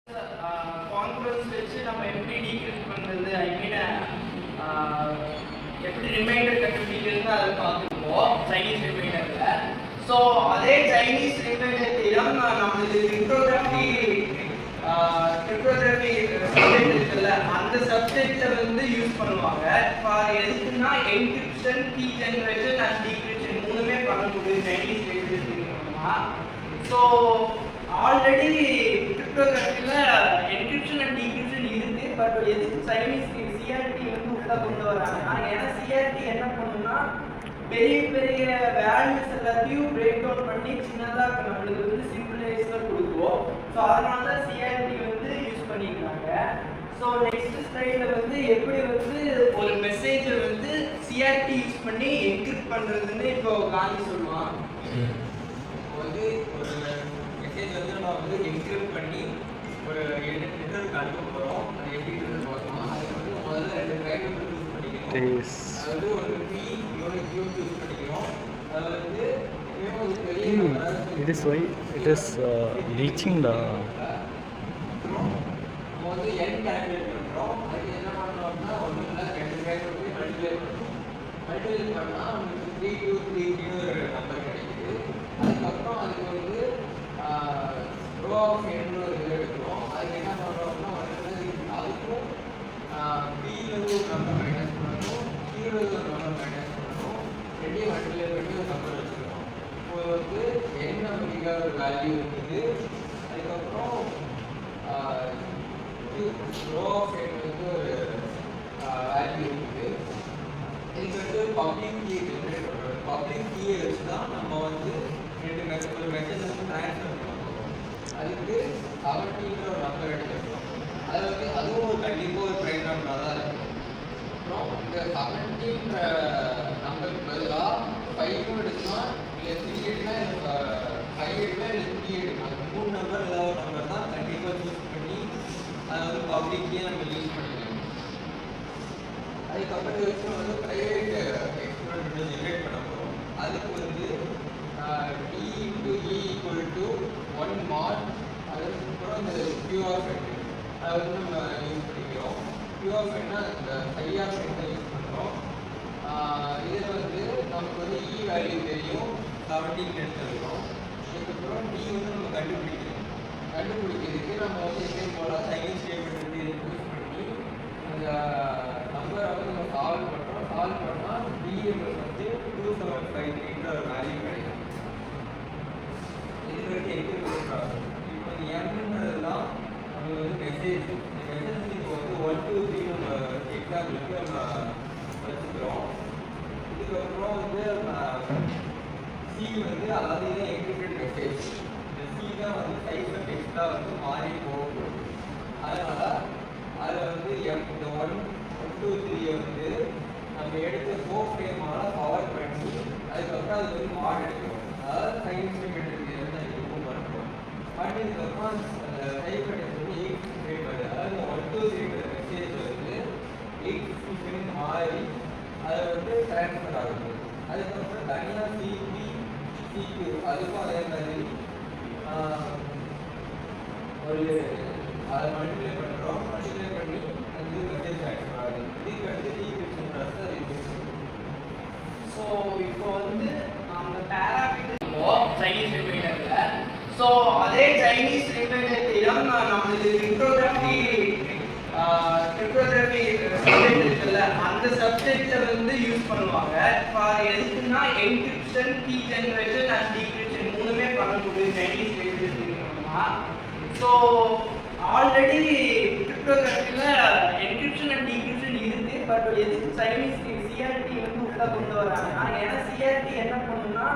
Conference வச்சு நம்ம எப்படி டீக்ரிப்ட் பண்ணுறது, ஐ மீன் எப்படி ரிமைண்டர் கண்டுபிடிக்கிறதுன்னு அதை பார்த்துருப்போம் சைனீஸ் ரிமைண்டரில். ஸோ அதே சைனீஸ் ரிமைண்டர் தியரம் நம்மளுக்கு கிரிப்டோகிராஃபி சப்ஜெக்ட் இருக்குல்ல, அந்த சப்ஜெக்டை வந்து யூஸ் பண்ணுவாங்க. எதுக்குன்னா encryption, key generation and decryption மூணுமே பண்ணக்கூடிய சைனீஸ் ரிமைண்டர் மூலமா. ஸோ ஆல்ரெடி கிரிப்டோகிராஃபியில் என்கிரிப்ஷன் அண்ட் டீக்ரிப்ஷன் இருக்கு. பட் எதுக்கு சைனீஸ் சிஆர்டி வந்து உள்ள கொண்டு வராங்கன்னா, ஏன்னா சிஆர்டி என்ன பண்ணுன்னா பெரிய பெரிய வேல்யூஸ் எல்லாத்தையும் பிரேக் டவுன் பண்ணி சின்னதாக நம்மளுக்கு வந்து சிம்பிளைஸில் கொடுக்குவோம். ஸோ அதனால தான் சிஆர்டி வந்து யூஸ் பண்ணிக்கிறாங்க. ஸோ நெக்ஸ்ட் ஸ்லைடில் வந்து எப்படி வந்து ஒரு மெசேஜை வந்து சிஆர்டி யூஸ் பண்ணி என்கிரிப்ட் பண்ணுறதுன்னு இப்போ காந்தி சொல்லுவான். வந்து ஒரு மெசேஜ் வந்து நம்ம வந்து என்கிரிப்ட் பண்ணி ஒரு நெட்வொர்க் அனுப்ப போகிறோம். அது எப்படின்னு பார்க்கணும். அதுக்கு வந்து முதல்ல 2 ட்ரைவர் யூஸ் பண்ணிக்கணும். அதாவது ஒரு பி யூனிட் யூஸ் பண்ணிக்கணும். அது வந்து it is why it is reaching the வந்து n கால்குலேட் பண்ணுறோம். அதுக்கு என்ன பண்ணுறோம்னா ஒன்று இல்லை 2 ட்ரைவர் போய் மல்டிப்ளை பண்ணால் நமக்கு 3233 ஒரு நம்பர் கிடைக்குது. அதுக்கப்புறம் அதுக்கு வந்து ரோ ஆஃப் எண்ணு ஒரு இது எடுக்கிறோம். அதுக்கு என்ன பண்ணுறோம்னா அதுக்கும் பியிலேருந்து ஒரு நம்பர் மைனஸ் பண்ணணும், கீழேருந்து ஒரு நம்பர் மைனஸ் பண்ணணும், ரெண்டையும் மல்டிப்ளை பண்ணி ஒரு நம்பர் வச்சுக்கிறோம். இப்போ வந்து என் நம்பருக்கு ஒரு வேல்யூ இருக்குது. அதுக்கப்புறம் ரோ ஆஃப் எண் வந்து ஒரு வேல்யூ இருக்குது. இதுக்கு வந்து பப்ளிக் கீ ஜென்ரேட் பண்ணுறோம். பப்ளிக் கீயை வச்சு தான் நம்ம வந்து ஒரு மெசேஜ் வந்து ட்ரான்ஸ்ஃபர் பண்ணுவோம். அதுக்கு 17 ஒரு நம்பர் எடுத்துருக்கோம். அது வந்து அதுவும் ஒரு கண்டிப்பாக ஒரு ப்ரைம் நம்பராக தான் இருக்கும். அப்புறம் இந்த 17 நம்பருக்கு பதிலாக 5 எடுக்கலாம், இல்லை 3 எடுக்கலாம், 5 எடுக்கலாம், இல்லை 3 எடுக்கலாம். அந்த 3 நம்பர் ஏதாவது ஒரு நம்பர் தான் கண்டிப்பாக யூஸ் பண்ணி அதை வந்து பப்ளிக்கே நம்ம யூஸ் பண்ணிக்கலாம். அதுக்கப்புறம் வச்சு வந்து ப்ரைவேட் எக்ஸ்பெரிமெண்ட் வந்து ஜென்ரேட் பண்ண போகிறோம். அதுக்கு வந்து d into e equal to 1 mod. அதுக்கப்புறம் இந்த q of n அதை வந்து நம்ம யூஸ் பண்ணிக்கிறோம். q of n இந்த phi of n யூஸ் பண்ணுறோம். இதில் வந்து நமக்கு வந்து e வேல்யூ தெரியும், 17 எடுத்துருக்கோம். இதுக்கப்புறம் d வந்து நம்ம கண்டுபிடிக்கிறதுக்கு நம்ம வந்து எப்பயும் போல சைனீஸ் ஸ்டேட்மெண்ட் யூஸ் பண்ணி அந்த நம்பரை வந்து நம்ம சால்வ் பண்ணுறோம். சால்வ் பண்ணால் d வந்து 2753 ஒரு வேல்யூ கிடைக்கும். இது வரைக்கும் எக்ஸிக்யூட் ப்ராசஸ். இப்போ இந்த எம்ன்றதுலாம் நம்ம வந்து மெசேஜ் இப்போ வந்து 1 2 3 நம்ம எக்ஸாம்பிளுக்கு நம்ம வச்சுக்கிறோம். இதுக்கப்புறம் வந்து சி வந்து அதாவது இதான் என்கிரிப்டட் மெசேஜ். இந்த சி தான் வந்து சைஃபர் டெக்ஸ்ட்டாக வந்து மாறி போகும். அதனால் அதில் வந்து இந்த 1 2 3 வந்து நம்ம எடுத்து 4 ஃப்ரேமால பவர் பண்ணி அதுக்கப்புறம் அது வந்து மாட் எடுக்கிறோம். அதாவது சயின்ஸ் ரிமைண்டருக்கு இருக்கும் பண்ணுறோம். பண்ணதுக்கப்புறம் அந்த சைஃபர் டெக்ஸ்ட் வந்து 8 ஃப்ரேம் வருது. அதாவது 1 2 3 மெசேஜ் வந்து 8 மாறி அதை வந்து ட்ரான்ஸ்ஃபர் ஆகுது. அதுக்கப்புறம் தனியாக சிபி சிக்யூ அதுக்கும் அதே மாதிரி ஒரு அதை மல்டிப்ளை பண்ணுறோம். மல்டிப்ளை பண்ணி அது மெசேஜ் ட்ரான்ஸ்ஃபர் ஆகுது. இதுக்கு அடுத்து டீக்ரிப்ஷன் ப்ராசஸ் அது ஸோ இப்போ வந்து அந்த பேராமீட்டர் சைனீஸ் ரிமைண்டரில். ஸோ அதே சைனீஸ் ரிமைண்டர் தியரம் நம்மளுக்கு கிரிப்டோகிராஃபி சப்ஜெக்ட் இருக்குல்ல, அந்த சப்ஜெக்டை வந்து யூஸ் பண்ணுவாங்க. எதுக்குன்னா encryption, key generation and decryption மூணுமே பண்ணக்கூடிய சைனீஸ் ரிமைண்டர் மூலமா. ஸோ ஆல்ரெடி கிரிப்டோகிராஃபியில் என்கிரிப்ஷன் அண்ட் டீக்ரிப்ஷன் இருக்கு. பட் எதுக்கு சைனீஸ் சிஆர்டி வந்து உள்ள கொண்டு வராங்கன்னா, ஏன்னா சிஆர்டி என்ன பண்ணுன்னா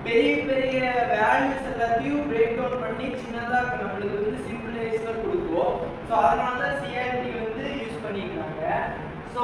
பெரிய பெரிய வேல்யூஸ் எல்லாத்தையும் பிரேக் டவுன் பண்ணி சின்னதாக நம்மளுக்கு வந்து சிம்பிளைஸில் கொடுக்குவோம். ஸோ அதனால தான் சிஆர்டி வந்து யூஸ் பண்ணிக்கிறாங்க. ஸோ